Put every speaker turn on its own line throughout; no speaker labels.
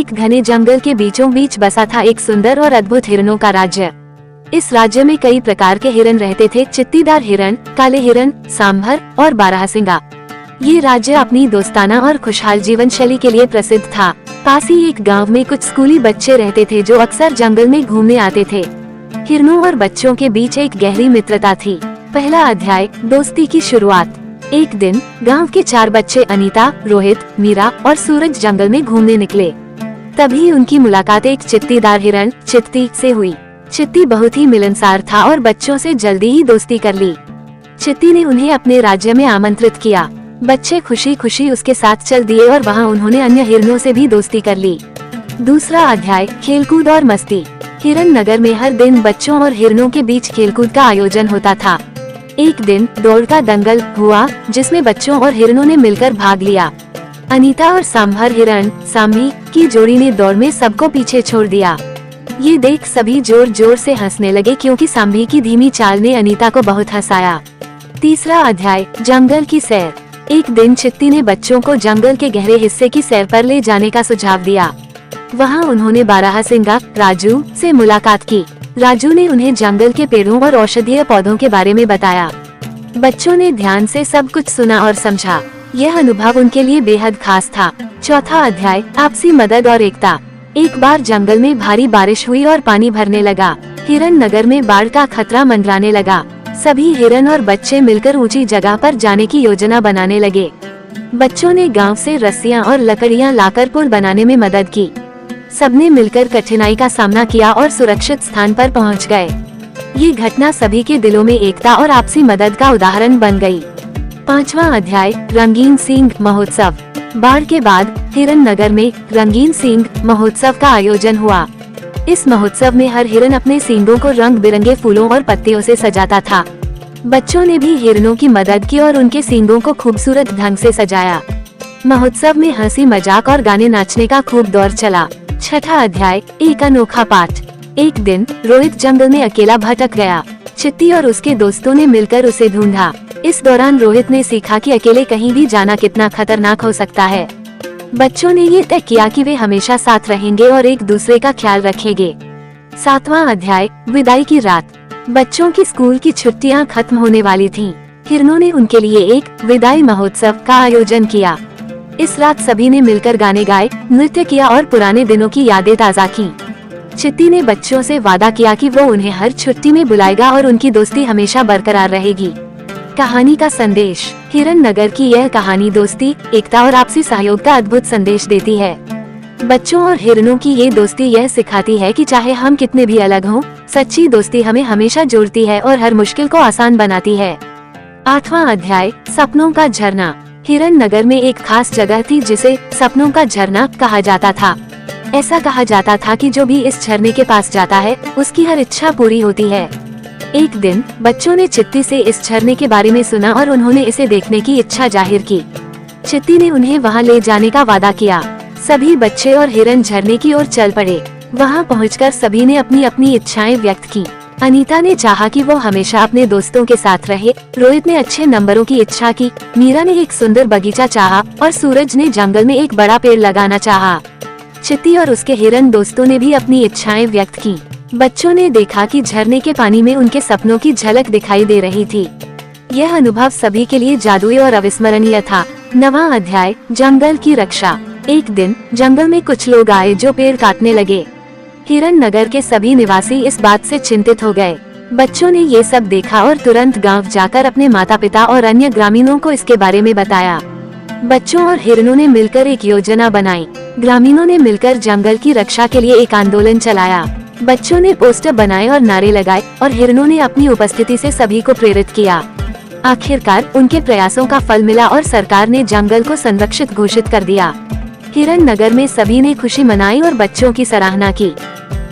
एक घने जंगल के बीचों बीच बसा था एक सुंदर और अद्भुत हिरणों का राज्य। इस राज्य में कई प्रकार के हिरण रहते थे, चित्तीदार हिरण, काले हिरण, सांभर और बारहसिंगा। ये राज्य अपनी दोस्ताना और खुशहाल जीवन शैली के लिए प्रसिद्ध था। पास ही एक गांव में कुछ स्कूली बच्चे रहते थे जो अक्सर जंगल में घूमने आते थे। हिरणों और बच्चों के बीच एक गहरी मित्रता थी। पहला अध्याय, दोस्ती की शुरुआत। एक दिन गांव के 4 बच्चे अनीता, रोहित, मीरा और सूरज जंगल में घूमने निकले। तभी उनकी मुलाकात एक चित्तीदार हिरण चित्ती से हुई। चित्ती बहुत ही मिलनसार था और बच्चों से जल्दी ही दोस्ती कर ली। चित्ती ने उन्हें अपने राज्य में आमंत्रित किया। बच्चे खुशी खुशी उसके साथ चल दिए और वहां उन्होंने अन्य हिरणों से भी दोस्ती कर ली। दूसरा अध्याय, खेलकूद और मस्ती। हिरण नगर में हर दिन बच्चों और हिरणों के बीच खेलकूद का आयोजन होता था। एक दिन दौड़ का दंगल हुआ जिसमें बच्चों और हिरणों ने मिलकर भाग लिया। अनीता और सांभर हिरण सांभी की जोड़ी ने दौड़ में सबको पीछे छोड़ दिया। ये देख सभी जोर जोर से हंसने लगे क्योंकि सांभी की धीमी चाल ने अनीता को बहुत हंसाया। तीसरा अध्याय, जंगल की सैर। एक दिन चित्ती ने बच्चों को जंगल के गहरे हिस्से की सैर पर ले जाने का सुझाव दिया। वहाँ उन्होंने बारहसिंगा राजू से मुलाकात की। राजू ने उन्हें जंगल के पेड़ों और औषधीय पौधों के बारे में बताया। बच्चों ने ध्यान से सब कुछ सुना और समझा। यह अनुभव उनके लिए बेहद खास था। चौथा अध्याय, आपसी मदद और एकता। एक बार जंगल में भारी बारिश हुई और पानी भरने लगा। हिरण नगर में बाढ़ का खतरा मंडराने लगा। सभी हिरण और बच्चे मिलकर ऊंची जगह पर जाने की योजना बनाने लगे। बच्चों ने गांव से रस्सियां और लकड़ियां लाकर पुल बनाने में मदद की। सबने मिलकर कठिनाई का सामना किया और सुरक्षित स्थान पर पहुंच गए। ये घटना सभी के दिलों में एकता और आपसी मदद का उदाहरण बन गई। 5वां अध्याय, रंगीन सींग महोत्सव। बाढ़ के बाद हिरण नगर में रंगीन सींग महोत्सव का आयोजन हुआ। इस महोत्सव में हर हिरण अपने सींगों को रंग बिरंगे फूलों और पत्तियों से सजाता था। बच्चों ने भी हिरणों की मदद की और उनके सींगों को खूबसूरत ढंग से सजाया। महोत्सव में हंसी मजाक और गाने नाचने का खूब दौर चला। 6ठा अध्याय, एक अनोखा पाठ। एक दिन रोहित जंगल में अकेला भटक गया। चित्ती और उसके दोस्तों ने मिलकर उसे ढूंढा। इस दौरान रोहित ने सीखा कि अकेले कहीं भी जाना कितना खतरनाक हो सकता है। बच्चों ने ये तय किया कि वे हमेशा साथ रहेंगे और एक दूसरे का ख्याल रखेंगे। 7वां अध्याय, विदाई की रात। बच्चों की स्कूल की छुट्टियां खत्म होने वाली थीं। हिरणों ने उनके लिए एक विदाई महोत्सव का आयोजन किया। इस रात सभी ने मिलकर गाने गाए, नृत्य किया और पुराने दिनों की यादें ताज़ा की। चित्ती ने बच्चों से वादा किया कि वो उन्हें हर छुट्टी में बुलाएगा और उनकी दोस्ती हमेशा बरकरार रहेगी। कहानी का संदेश। हिरण नगर की यह कहानी दोस्ती, एकता और आपसी सहयोग का अद्भुत संदेश देती है। बच्चों और हिरणों की ये दोस्ती यह सिखाती है कि चाहे हम कितने भी अलग हों, सच्ची दोस्ती हमें हमेशा जोड़ती है और हर मुश्किल को आसान बनाती है। 8वां अध्याय, सपनों का झरना। हिरण नगर में एक खास जगह थी जिसे सपनों का झरना कहा जाता था। ऐसा कहा जाता था कि जो भी इस झरने के पास जाता है उसकी हर इच्छा पूरी होती है। एक दिन बच्चों ने चित्ती से इस झरने के बारे में सुना और उन्होंने इसे देखने की इच्छा जाहिर की। चित्ती ने उन्हें वहां ले जाने का वादा किया। सभी बच्चे और हिरण झरने की ओर चल पड़े। वहां पहुंचकर सभी ने अपनी अपनी इच्छाएं व्यक्त की। अनीता ने चाहा कि वो हमेशा अपने दोस्तों के साथ रहे। रोहित ने अच्छे नंबरों की इच्छा की। मीरा ने एक सुंदर बगीचा चाहा और सूरज ने जंगल में एक बड़ा पेड़ लगाना चाहा। चित्ती और उसके हिरण दोस्तों ने भी अपनी इच्छाएं व्यक्त की। बच्चों ने देखा कि झरने के पानी में उनके सपनों की झलक दिखाई दे रही थी। यह अनुभव सभी के लिए जादुई और अविस्मरणीय था। 9वां अध्याय, जंगल की रक्षा। एक दिन जंगल में कुछ लोग आए जो पेड़ काटने लगे। हिरण नगर के सभी निवासी इस बात से चिंतित हो गए। बच्चों ने ये सब देखा और तुरंत गांव जाकर अपने माता पिता और अन्य ग्रामीणों को इसके बारे में बताया। बच्चों और हिरणों ने मिलकर एक योजना बनाई। ग्रामीणों ने मिलकर जंगल की रक्षा के लिए एक आंदोलन चलाया। बच्चों ने पोस्टर बनाए और नारे लगाए और हिरणों ने अपनी उपस्थिति से सभी को प्रेरित किया। आखिरकार उनके प्रयासों का फल मिला और सरकार ने जंगल को संरक्षित घोषित कर दिया। हिरण नगर में सभी ने खुशी मनाई और बच्चों की सराहना की।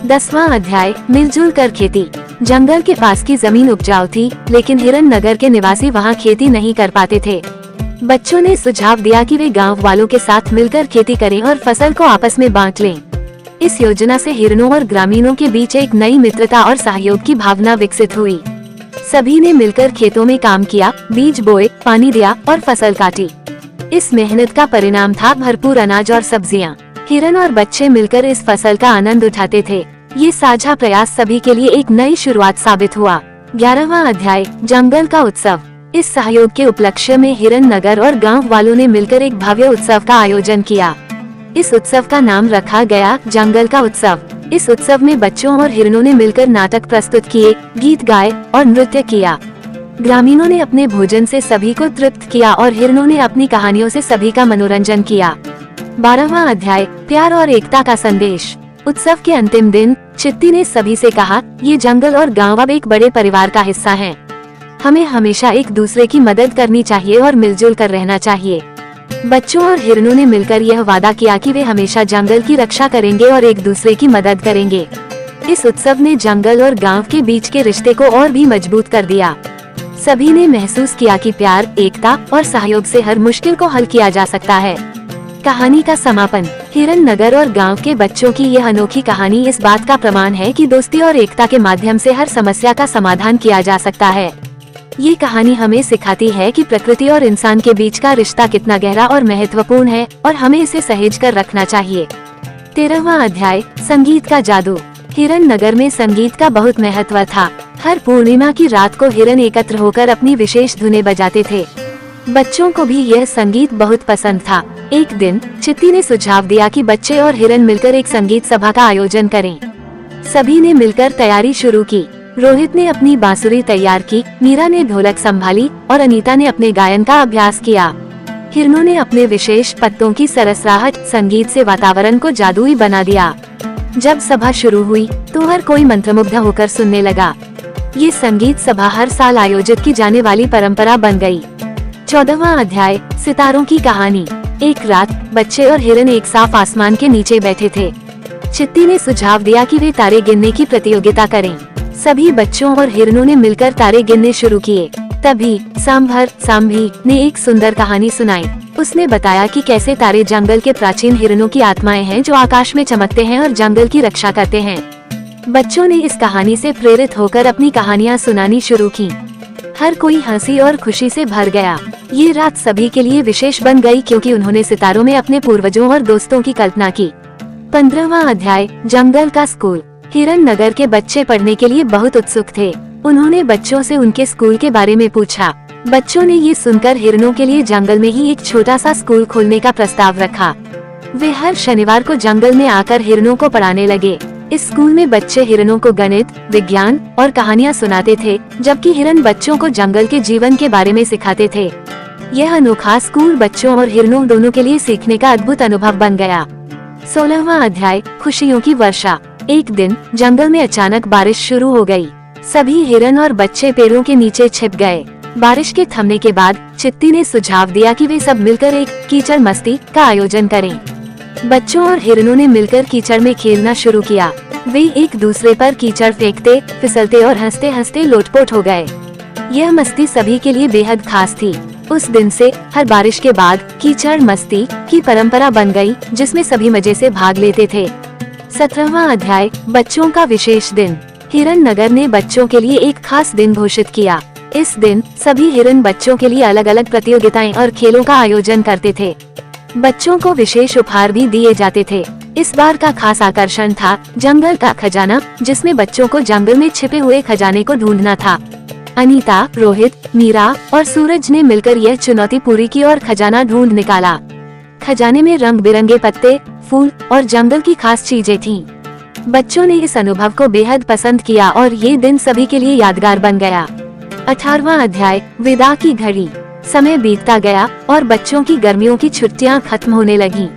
10वां अध्याय, मिलजुल कर खेती। जंगल के पास की जमीन उपजाऊ थी, लेकिन हिरण नगर के निवासी वहां खेती नहीं कर पाते थे। बच्चों ने सुझाव दिया कि वे गांव वालों के साथ मिलकर खेती करें और फसल को आपस में बांट लें। इस योजना से हिरणों और ग्रामीणों के बीच एक नई मित्रता और सहयोग की भावना विकसित हुई। सभी ने मिलकर खेतों में काम किया, बीज बोए, पानी दिया और फसल काटी। इस मेहनत का परिणाम था भरपूर अनाज और सब्जियां। हिरन और बच्चे मिलकर इस फसल का आनंद उठाते थे। ये साझा प्रयास सभी के लिए एक नई शुरुआत साबित हुआ। 11वां अध्याय, जंगल का उत्सव। इस सहयोग के उपलक्ष्य में हिरन नगर और गांव वालों ने मिलकर एक भव्य उत्सव का आयोजन किया। इस उत्सव का नाम रखा गया जंगल का उत्सव। इस उत्सव में बच्चों और हिरनों ने मिलकर नाटक प्रस्तुत किए, गीत गाए और नृत्य किया। ग्रामीणों ने अपने भोजन से सभी को तृप्त किया और हिरनों ने अपनी कहानियों से सभी का मनोरंजन किया। 12वां अध्याय, प्यार और एकता का संदेश। उत्सव के अंतिम दिन चित्ती ने सभी से कहा, ये जंगल और गांव अब एक बड़े परिवार का हिस्सा हैं। हमें हमेशा एक दूसरे की मदद करनी चाहिए और मिलजुल कर रहना चाहिए। बच्चों और हिरनों ने मिलकर यह वादा किया कि वे हमेशा जंगल की रक्षा करेंगे और एक दूसरे की मदद करेंगे। इस उत्सव ने जंगल और गांव के बीच के रिश्ते को और भी मजबूत कर दिया। सभी ने महसूस किया कि प्यार, एकता और सहयोग से हर मुश्किल को हल किया जा सकता है। कहानी का समापन। हिरन नगर और गांव के बच्चों की यह अनोखी कहानी इस बात का प्रमाण है कि दोस्ती और एकता के माध्यम से हर समस्या का समाधान किया जा सकता है। ये कहानी हमें सिखाती है कि प्रकृति और इंसान के बीच का रिश्ता कितना गहरा और महत्वपूर्ण है और हमें इसे सहेज कर रखना चाहिए। 13वां अध्याय, संगीत का जादू। हिरन नगर में संगीत का बहुत महत्व था। हर पूर्णिमा की रात को हिरन एकत्र होकर अपनी विशेष धुनें बजाते थे। बच्चों को भी यह संगीत बहुत पसंद था। एक दिन चित्ती ने सुझाव दिया कि बच्चे और हिरन मिलकर एक संगीत सभा का आयोजन करें। सभी ने मिलकर तैयारी शुरू की। रोहित ने अपनी बांसुरी तैयार की, मीरा ने ढोलक संभाली और अनीता ने अपने गायन का अभ्यास किया। हिरनों ने अपने विशेष पत्तों की सरसराहट संगीत से वातावरण को जादुई बना दिया। जब सभा शुरू हुई तो हर कोई मंत्रमुग्ध होकर सुनने लगा। ये संगीत सभा हर साल आयोजित की जाने वाली परंपरा बन गई। 14वां अध्याय, सितारों की कहानी। एक रात बच्चे और हिरन एक साफ आसमान के नीचे बैठे थे। चित्ती ने सुझाव दिया कि वे तारे गिनने की प्रतियोगिता करें। सभी बच्चों और हिरनों ने मिलकर तारे गिनने शुरू किए। तभी सांभी ने एक सुंदर कहानी सुनाई। उसने बताया कि कैसे तारे जंगल के प्राचीन हिरनों की आत्माएं हैं जो आकाश में चमकते हैं और जंगल की रक्षा करते हैं। बच्चों ने इस कहानी से प्रेरित होकर अपनी कहानियां सुनानी शुरू की। हर कोई हंसी और खुशी से भर गया। ये रात सभी के लिए विशेष बन गई क्योंकि उन्होंने सितारों में अपने पूर्वजों और दोस्तों की कल्पना की। 15वां अध्याय, जंगल का स्कूल। हिरन नगर के बच्चे पढ़ने के लिए बहुत उत्सुक थे। उन्होंने बच्चों से उनके स्कूल के बारे में पूछा। बच्चों ने ये सुनकर हिरनों के लिए जंगल में ही एक छोटा सा स्कूल खोलने का प्रस्ताव रखा। वे हर शनिवार को जंगल में आकर हिरनों को पढ़ाने लगे। इस स्कूल में बच्चे हिरनों को गणित, विज्ञान और कहानियां सुनाते थे, जबकि हिरन बच्चों को जंगल के जीवन के बारे में सिखाते थे। यह अनोखा स्कूल बच्चों और हिरनों दोनों के लिए सीखने का अद्भुत अनुभव बन गया। 16वां अध्याय, खुशियों की वर्षा। एक दिन जंगल में अचानक बारिश शुरू हो गई। सभी हिरन और बच्चे पेड़ों के नीचे छिप गए। बारिश के थमने के बाद चित्ती ने सुझाव दिया कि वे सब मिलकर एक कीचड़ मस्ती का आयोजन करें। बच्चों और हिरनों ने मिलकर कीचड़ में खेलना शुरू किया। वे एक दूसरे पर कीचड़ फेंकते, फिसलते और हंसते हंसते लोटपोट हो गए। यह मस्ती सभी के लिए बेहद खास थी। उस दिन से हर बारिश के बाद कीचड़ मस्ती की परंपरा बन गई, जिसमें सभी मजे से भाग लेते थे। 17वां अध्याय, बच्चों का विशेष दिन। हिरन नगर ने बच्चों के लिए एक खास दिन घोषित किया। इस दिन सभी हिरन बच्चों के लिए अलग अलग प्रतियोगिताएं और खेलों का आयोजन करते थे। बच्चों को विशेष उपहार भी दिए जाते थे। इस बार का खास आकर्षण था जंगल का खजाना, जिसमें बच्चों को जंगल में छिपे हुए खजाने को ढूंढना था। अनीता, रोहित, मीरा और सूरज ने मिलकर यह चुनौती पूरी की और खजाना ढूंढ निकाला। खजाने में रंग बिरंगे पत्ते, फूल और जंगल की खास चीजें थीं। बच्चों ने इस अनुभव को बेहद पसंद किया और ये दिन सभी के लिए यादगार बन गया। 18वां अध्याय, विदा की घड़ी। समय बीतता गया और बच्चों की गर्मियों की छुट्टियां खत्म होने लगीं।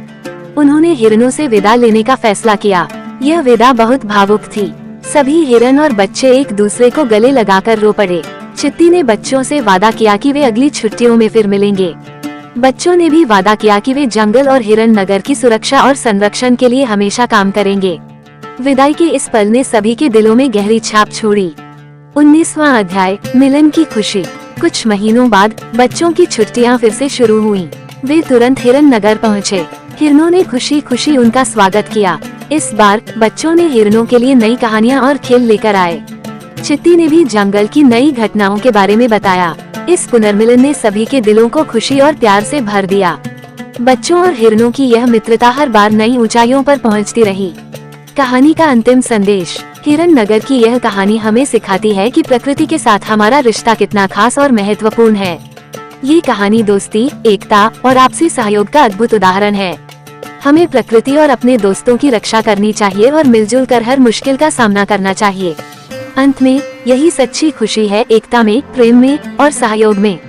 उन्होंने हिरनों से विदा लेने का फैसला किया। यह विदा बहुत भावुक थी। सभी हिरन और बच्चे एक दूसरे को गले लगाकर रो पड़े। चित्ती ने बच्चों से वादा किया कि वे अगली छुट्टियों में फिर मिलेंगे। बच्चों ने भी वादा किया कि वे जंगल और हिरन नगर की सुरक्षा और संरक्षण के लिए हमेशा काम करेंगे। विदाई के इस पल ने सभी के दिलों में गहरी छाप छोड़ी। 19वां अध्याय, मिलन की खुशी। कुछ महीनों बाद बच्चों की छुट्टियां फिर से शुरू हुईं। वे तुरंत हिरन नगर पहुँचे। हिरनों ने खुशी खुशी उनका स्वागत किया। इस बार बच्चों ने हिरनों के लिए नई कहानियां और खेल लेकर आए। चित्ती ने भी जंगल की नई घटनाओं के बारे में बताया। इस पुनर्मिलन ने सभी के दिलों को खुशी और प्यार से भर दिया। बच्चों और हिरणों की यह मित्रता हर बार नई ऊंचाइयों पर पहुंचती रही। कहानी का अंतिम संदेश। हिरन नगर की यह कहानी हमें सिखाती है कि प्रकृति के साथ हमारा रिश्ता कितना खास और महत्वपूर्ण है। ये कहानी दोस्ती, एकता और आपसी सहयोग का अद्भुत उदाहरण है। हमें प्रकृति और अपने दोस्तों की रक्षा करनी चाहिए और मिलजुल कर हर मुश्किल का सामना करना चाहिए। अंत में यही सच्ची खुशी है, एकता में, प्रेम में और सहयोग में।